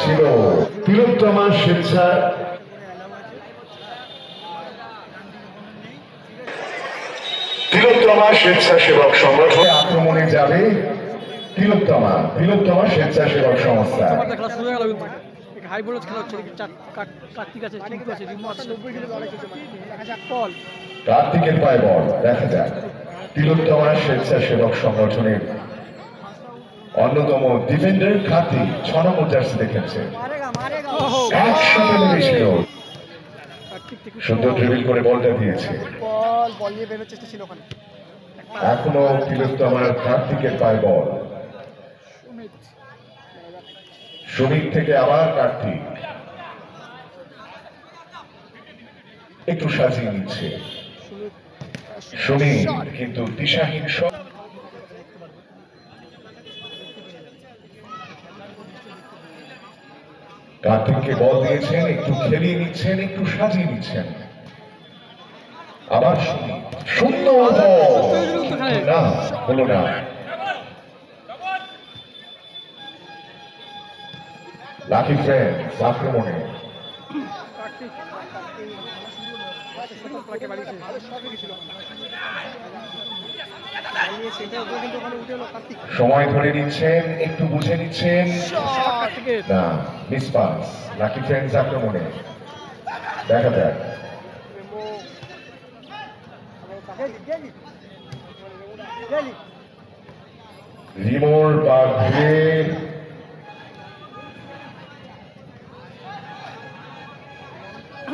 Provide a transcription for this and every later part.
ছিল তিলোত্তমা স্বেচ্ছা স্বেচ্ছাসেবক সংগঠন আক্রমণে যাবে তিলোত্তমা স্বেচ্ছাসেবক সংস্থা। কার্তিকের পায়ে বল, দেখা যাক তিলোত্তমা স্বেচ্ছাসেবক সংগঠনের অন্যতম ডিফেন্ডার কার্তিক 6 নম্বর জার্সি দেখেছে, একসাথে লেগেছিল, সুন্দর ড্রিবল করে বলটা দিয়েছে। এখনো তিলোত্তমার কার্তিকের পায়ে বল, সুমিত থেকে আবার কার্তিক একটু সাজিয়ে নিচ্ছে সুমিত, কিন্তু দিশাহীন। কার্তিককে বল দিয়েছেন, একটু খেলিয়ে নিচ্ছেন, একটু সাজিয়ে নিচ্ছেন। আবার সুন্দর না হলো না। লাকি ফ্রেন্ডস আক্রমণে সময় ধরে নিচ্ছেন, একটু বুঝে নিচ্ছেন, না মিস পাস। লাকি ফ্রেন্ডস আক্রমণে, দেখা যাক রিমোর বা ঘুরে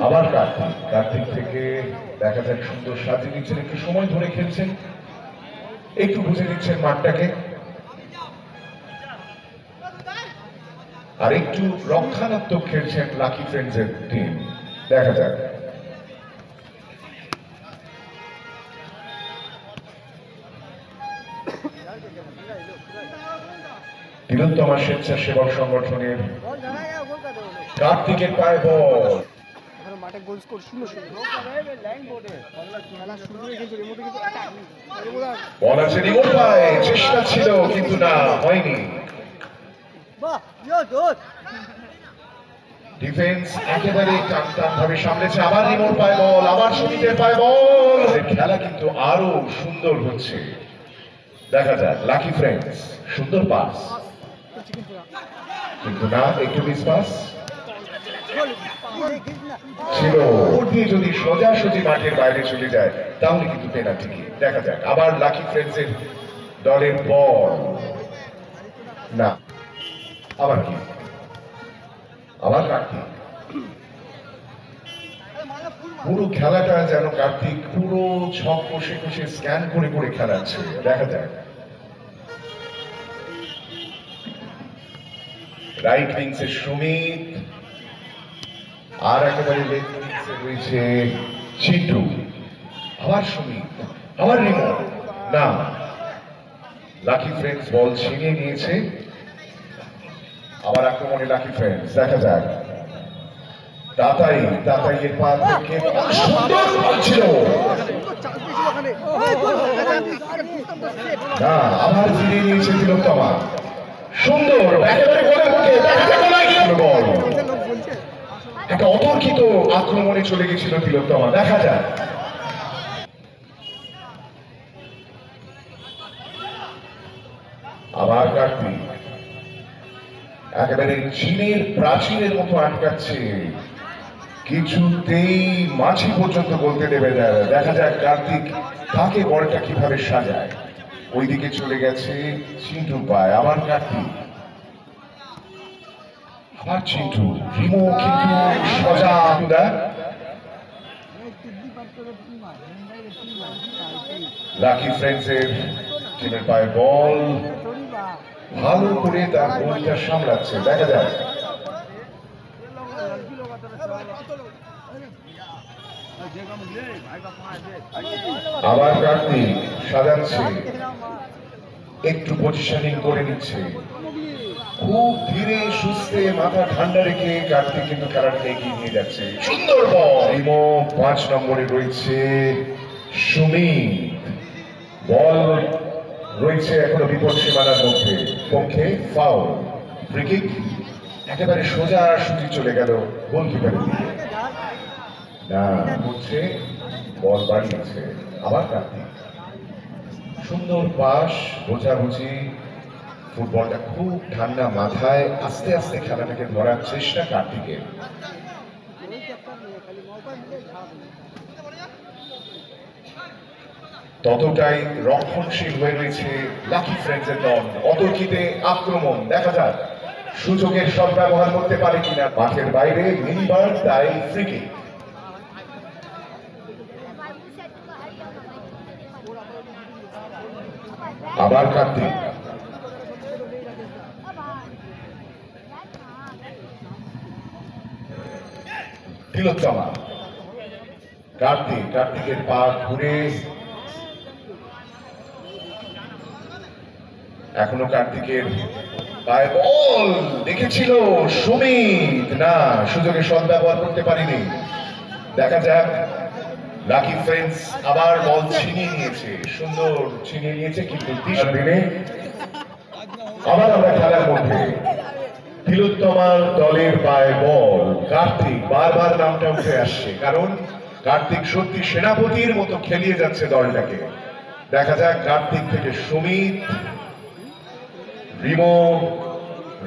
আবার কার্তিক থেকে দেখা যাক সুন্দর সাজিয়ে নিচ্ছেন, একটু সময় ধরে খেলছেন, একটু বুঝে নিচ্ছেন মাঠটাকে, আর একটু রক্ষণাত্মক খেলছেন লাকি ফ্রেন্ডস এর টিম। দেখা যাক তিলোত্তমা স্বেচ্ছাসেবক সংগঠনের কার্তিকের পায়ে বল, বল আছে রিমোর পায়ে, চেষ্টা ছিল কিন্তু না, হয়নি। ডিফেন্স একেবারে টান ভাবে সামলেছে, আবার রিমোর পায়ে বল, আবার সুমিতের পায়ে বল, খেলা কিন্তু আরো সুন্দর হচ্ছে। দেখা যাক লাকি ফ্রেন্ডস, সুন্দর পাস কিন্তু না, একটু মিস পাস ছিল, দিয়ে যদি সোজাসুজি মাঠের বাইরে চলে যায় তাহলে কিন্তু পেনাল্টি। দেখা যাক আবার লাকি ফ্রেন্ডস এর দলের বল, না আবার কি, আবার কার্তিক। পুরো খেলাটা যেন কার্তিক পুরো ছক কষে কষে স্ক্যান করে করে খেলাচ্ছে। দেখা যাক রাইট উইংসে সুমিত, আর একেবারে লেগ উইংসে রয়েছে চিন্টু, আবার সুমিত, আবার রিমো, না লাকি ফ্রেন্ডস বল ছিনিয়ে নিয়েছে, আবার আক্রমণে লাকি ফ্রেন্ডস। দেখা যাক তাতাইয়ের পা থেকে সুন্দর বল ছিল, না আবার ফিরিয়ে নিয়েছে তিলোত্তমা, সুন্দর একেবারে গোলের মুখে, বল একটা অতর্কিত আক্রমণে চলে গেছিল তিলোত্তমা। দেখা যায় আবার কার্তিক একেবারে চীনের প্রাচীরের মতো আটকাচ্ছে, কিছুতেই মাঝি পর্যন্ত বলতে দেবে না। দেখা যাক কার্তিক তাকে বলটা কিভাবে সাজায়, ওইদিকে চলে গেছে চিন্টু পায়, আবার কার্তিক, আবার চিন্টু, রিমো কিন্তু সোজা লাকি ফ্রেন্ডস এর টিমের পায়ে বল, ভালো করে তার বলটা সামলাচ্ছে। দেখা যাক আবার কার্তিক সাজাচ্ছে, একটু পজিশনিং করে নিচ্ছে, খুব ধীরে সুস্থে মাথা ঠান্ডা রেখে কার্তিক কিন্তু খেলাটা এগিয়ে নিয়ে যাচ্ছে। সুন্দর বল, রিমো 5 নম্বরে রয়েছে সুমিত, বল রয়েছে এখনো বিপদ সীমানার মধ্যে, পক্ষে ফাউল। ফ্রি কিক একেবারে সোজাসুজি চলে গেল গোলকিপারের দিকে। না হচ্ছে, বল বাড়িয়েছে আবার কার্তিক। সুন্দর পাস, বোঝাবুঝি, ফুটবলটা খুব ঠান্ডা মাথায় আস্তে আস্তে খেলাটাকে ধরার চেষ্টা কার্তিকের। ততটাই রক্ষণশীল হয়ে রয়েছে লাকি ফ্রেন্ডসের দল। অতর্কিতে আক্রমণ, দেখা যাক সুযোগের সদ্ব্যবহার করতে পারে কিনা। মাঠের বাইরে মিনিবার, তাই ফ্রি কিক। আবার কার্তিক, তিলোত্তমা, কার্তিকের পা ঘুরে, এখনো কার্তিকের পায়ে বল দেখেছিল সুমিত, না সুযোগে সদ্ব্যবহার করতে পারেনি। দেখা যাক লাকি ফ্রেন্ডস আবার বল ছিনিয়ে নিয়েছে, সুন্দর ছিনিয়ে নিয়েছে, কিন্তু দিনে আবার আমরা খেলার মধ্যে। তিলোত্তমার দলের পায়ে বল, কার্তিক বারবার নামটা উঠে আসছে, কারণ কার্তিক সত্যি সেনাপতির মতো খেলিয়ে যাচ্ছে দলটাকে। দেখা যাক কার্তিক থেকে সুমিত, রিমো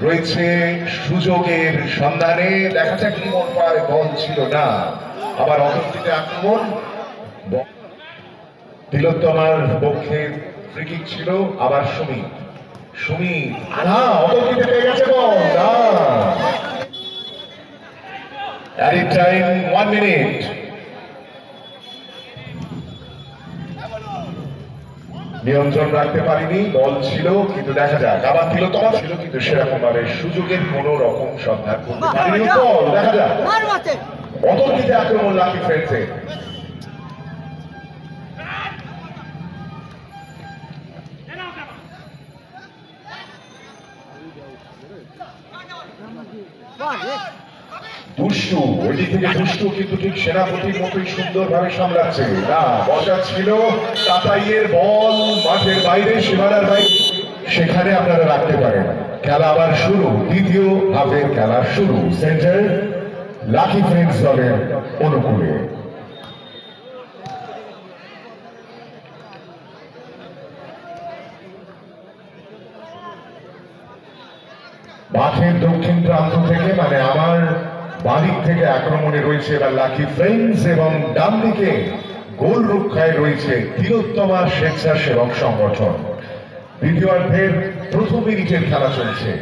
রয়েছে সুযোগের সন্ধানে। দেখা যাক রিমোর পায়ে বল ছিল না, আবার অতর্কিতে আক্রমণ। তিলোত্তমার পক্ষে ফ্রি কিক ছিল, আবার সুমিত অতর্কিতে পেয়ে গেছে বল। অ্যাডিড টাইম 1 মিনিট। নিয়ন্ত্রণ রাখতে পারিনি, বল ছিল, কিন্তু দেখা যাক আবার তিলোত্তমা ছিল, কিন্তু সেরকম ভাবে সুযোগের কোন রকম সন্ধান করতে পারিনি। বল দেখা যাক অতর্কিতে আক্রমণ লাকি ফ্রেন্ডসের। দুষ্টু ওইদিক থেকে দুষ্টু, কিন্তু ঠিক সেনাপতির মতোই সুন্দরভাবে সামলাচ্ছে। না বসা ছিল, তাতাইয়ের বল মাঠের বাইরে, সীমানার বাইরে, সেখানে আপনারা রাখতে পারেন। খেলা আবার শুরু, দ্বিতীয় হাফের খেলা শুরু। সেন্টার লাকি ফ্রেন্ডস দলের অনুকূলে। মাঠের দক্ষিণ প্রান্ত থেকে, মানে আমার বাদিক থেকে আক্রমণে রয়েছে এবার লাকি ফ্রেন্ডস, এবং ডান দিকে গোল রক্ষায় রয়েছে তিলোত্তমা স্বেচ্ছাসেবক সংগঠন। দ্বিতীয়ার্ধের প্রথম মিনিটের খেলা চলছে।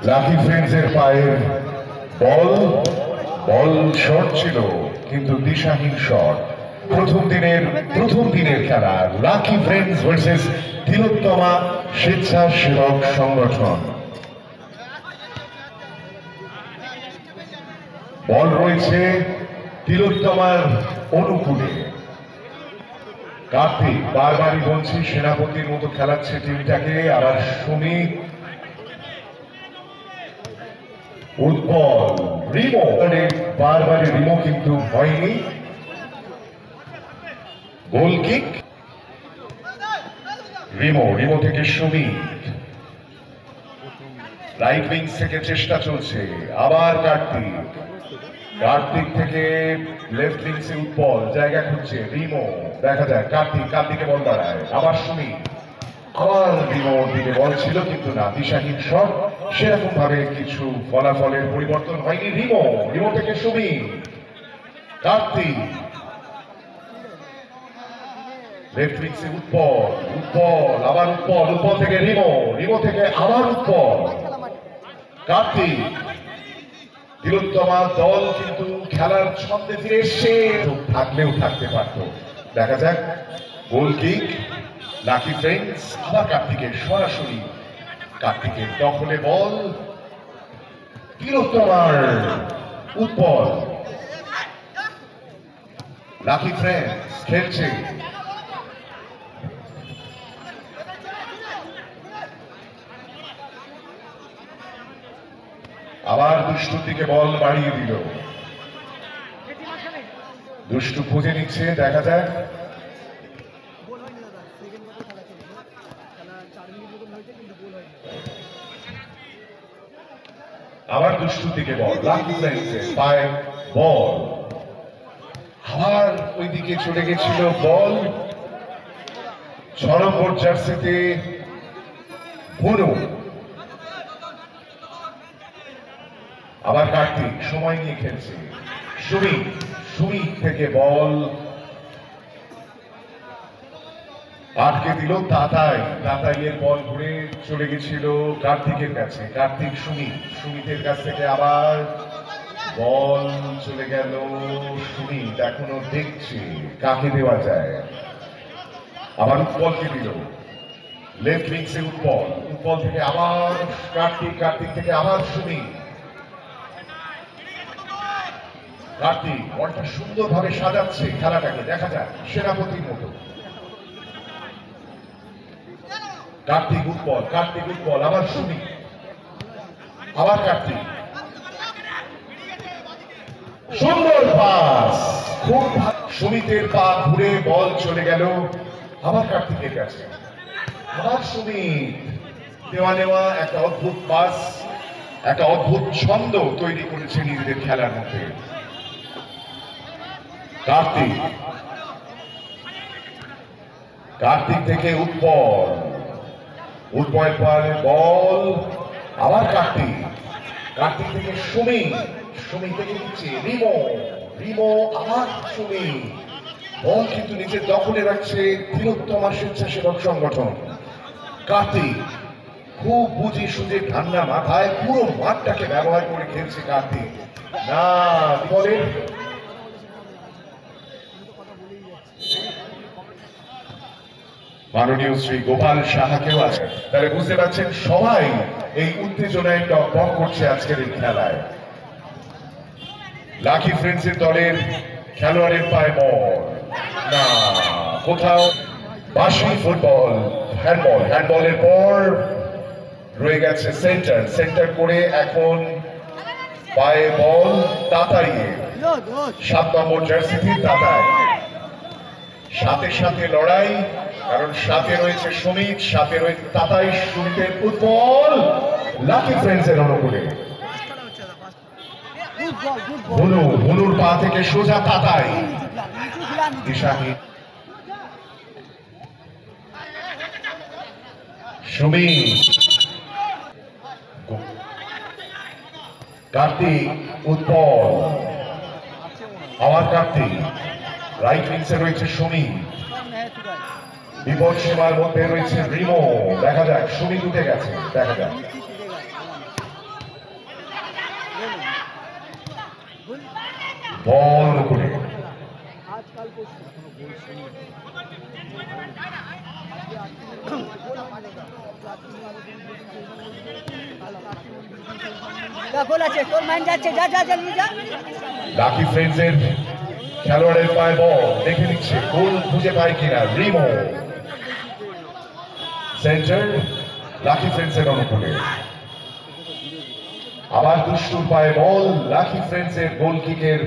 লাকি ফ্রেন্ডসের পায়ের বল শর্ট ছিল, কিন্তু দিশাহীন শট। প্রথম দিনের খেলা লাকি ফ্রেন্ডস ভার্সেস তিলোত্তমা স্বেচ্ছাসেবক সংগঠন। বল রয়েছে তিলোত্তমার অনুকূলে। কার্তিক বারবারই বলছি সেনাপতির মতো খেলাচ্ছে টিমটাকে। আবার সুমিত, উৎপল, রিমো, বারবারই রিমো কিন্তু হয়নি। গোল কিক, রিমো থেকে সুমিত, রাইট উইংস থেকে চেষ্টা চলছে। আবার কার্তিক থেকে লেফট উইংসে উৎপল জায়গা খুঁজছে, রিমো, দেখা যায় কার্তিকে বল দাঁড়ায়, আবার সুমিত, আবার রিমোর দিকে বল ছিল, কিন্তু না, দিশাহীন শট। সেরকম ভাবে কিছু ফলাফলের পরিবর্তন হয়নি। রিমো থেকে সুমিত, কার্তিক, লেফট উইংসে উৎপল, আবার উৎপল থেকে রিমো থেকে আবার উৎপল, কার্তিক। তিলোত্তমা দল কিন্তু খেলার ছন্দে ফিরে এসছে, থাকলেও থাকতে পারত। দেখা যাক গোল কিক, লাকি ফ্রেন্ডস, আবার কার্তিকের সরাসরি, কার্তিকের দখলে বল, তিলোত্তমার উৎপল, লাকি ফ্রেন্ডস খেলছে, আবার দুষ্টুর দিকে বল বাড়িয়ে দিল। দুষ্টু খুঁজে নিচ্ছে, দেখা যাক। আবার দুষ্টুর দিকে বল, লাকি ফ্রেন্ডসের পায়ে বল, আবার ওইদিকে চলে গেছিল বল। 6 নম্বর জার্সিতে ভুনু, আবার কার্তিক সময় নিয়ে খেলছে। সুমিত থেকে বল আটকে দিল তাতাইয়ের বল ঘুরে চলে গেছিল কার্তিকের কাছে। কার্তিক সুমিতের কাছ থেকে আবার বল চলে গেল। সুমিত এখনো দেখছে কাকে দেওয়া যায়, আবার উৎপলকে দিল। লেফট উইংসে উৎপল থেকে আবার কার্তিক থেকে আবার সুমিত। কার্তিক বলটা সুন্দরভাবে সাজাচ্ছে খেলাটাকে, দেখা যায় সেনাপতির মতো। কার্তিক উৎপল আবার সুমিত, আবার কার্তিক, সুন্দর পাস, খুব সুমিতের পা ঘুরে বল চলে গেল আবার কার্তিকের কাছে। আবার সুমিত দেওয়া নেওয়া একটা অদ্ভুত পাস, একটা অদ্ভুত ছন্দ তৈরি করেছে নিজেদের খেলার মধ্যে। কার্তিক থেকে উৎপল পারে বল, আবার কার্তিক থেকে সুমিত থেকে নিচ্ছে রিমো আবার সুমিত। বল কিন্তু নিজের দখলে রাখছে তিলোত্তমা স্বেচ্ছাসেবক সংগঠন। কার্তিক খুব বুঝে সুঝে ঠান্ডা মাথায় পুরো মাঠটাকে ব্যবহার করে খেলছে কার্তিক। না বলে মাননীয় শ্রী গোপাল সাহাকেও আছে, তাহলে বুঝতে পারছেন সবাই এই উত্তেজনায় টকবক করছে আজকের এই খেলায়। লাকি ফ্রেন্ডসের দলের খেলোয়াড়ের পায়ে বল, না কোথাও বাঁশি ফুটবল, হ্যান্ডবলের পর রয়ে গেছে সেন্টার করে এখন পায়ে বল তাতাইয়ে। 7 নম্বর জার্সিতে তাতাই, সাথে লড়াই, কারণ সাথে রয়েছে সুমিত, সাথে রয়েছে তাতাই। সুমিতের ফুটবল লাকি ফ্রেন্ডসের অনুকূলে, ভুনুর পা থেকে সোজা তাতাই, দিশাহীন সুমিত। কার্তিক উৎপল, আবার কার্তিক, রাইট উইংসে রয়েছে সুমিত, বিপদ সীমার মধ্যে রয়েছে রিমো। দেখা যাক সুমিত উঠে গেছে, দেখা যাক বল করে লাকি ফ্রেন্ডসের খেলোয়াড়ের পায়ে বল, দেখে নিচ্ছে গোল খুঁজে পায় কিনা রিমো। সেন্টার লাকি ফ্রেন্ডসের অনুকূলে, আবার দুষ্টুর পায়ে বল লাকি ফ্রেন্ডসের গোল কিকের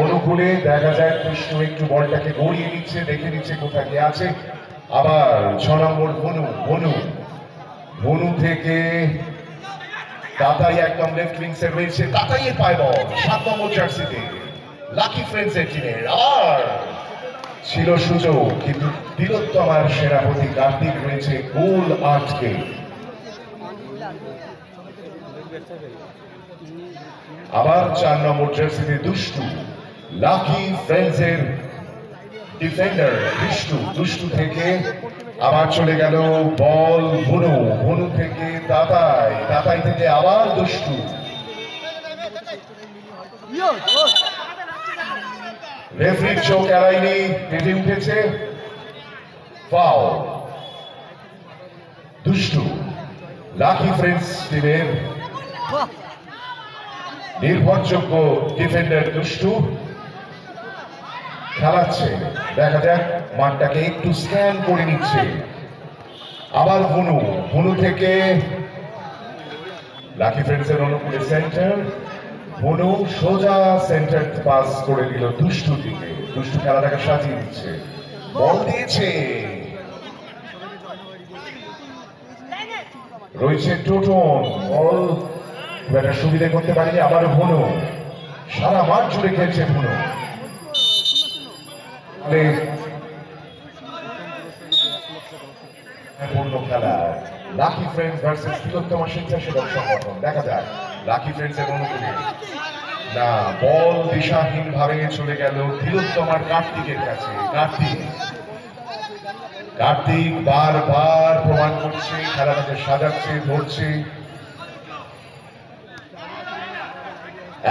অনুকূলে। দেখা যায় দুষ্টু একটু বলটাকে গড়িয়ে নিচ্ছে, দেখে নিচ্ছে কোথায় কে আছে। আবার 6 নম্বর ভনু থেকে তাতাই একদম লেফট উইংসে রয়েছে, তাতাইয়ের পায়ে বল 7 নম্বর জার্সিতে লাকি ফ্রেন্ডসের টিমের। আর ছিল সুযোগ, কিন্তু তিলোত্তমার সেনাপতি কার্তিক রয়েছে গোল আটকে। আবার 4 নম্বর জার্সিতে দুষ্টু, লাকি ফ্রেন্ডসের ডিফেন্ডার দুষ্টু থেকে আবার চলে গেল বল ভনু থেকে তাতাই থেকে আবার দুষ্টু। রেফারির চোখ এড়ায়নি, বেঁধে উঠেছে ফাউল। দুষ্টু লাকি ফ্রেন্ডস টিমের নির্ভরযোগ্য ডিফেন্ডার দুষ্টু খেলাচ্ছে, দেখা যাক মাঠটাকে একটু স্ক্যান করে নিচ্ছে। আবার ভুনু থেকে লাকি ফ্রেন্ডসের অনুকূলে সেন্টার, ভুনু সোজা সেন্টার পাস করে দিল দুষ্টু দিকে। দুষ্টু খেলাটাকে সাজিয়ে দিচ্ছে, বল দিয়েছে, রয়েছে টোটন, বল একটা সুবিধা করতে পারেনি। আবার ভুনু, সারা মাঠ জুড়ে খেলছে ভুনু। পূর্ণ খেলা লাকি ফ্রেন্ডস ভার্সেস তিলোত্তমা স্বেচ্ছাসেবক সংগঠন। দেখা যাক লাকি ফ্রেন্ডস এর অনুকূলে না, বল দিশাহীন ভাবে চলে গেল তিলোত্তমার কার্তিকের কাছে। কার্তিক বারবার প্রমাণ করছে, খেলাটাকে সাজাচ্ছে, ধরছে।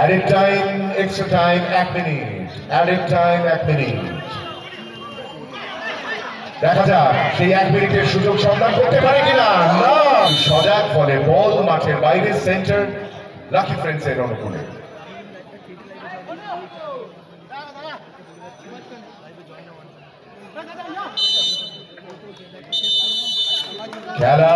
Added time, extra time, 1 minute. Added time 1 minute. দেখা যাক সেই 1 মিনিটের সুযোগ সন্ধান করতে পারে কিনা। না, সজাগ ফলে বল মাঠের বাইরে, সেন্টার লাকি ফ্রেন্ডস এর অনুকূলে। খেলা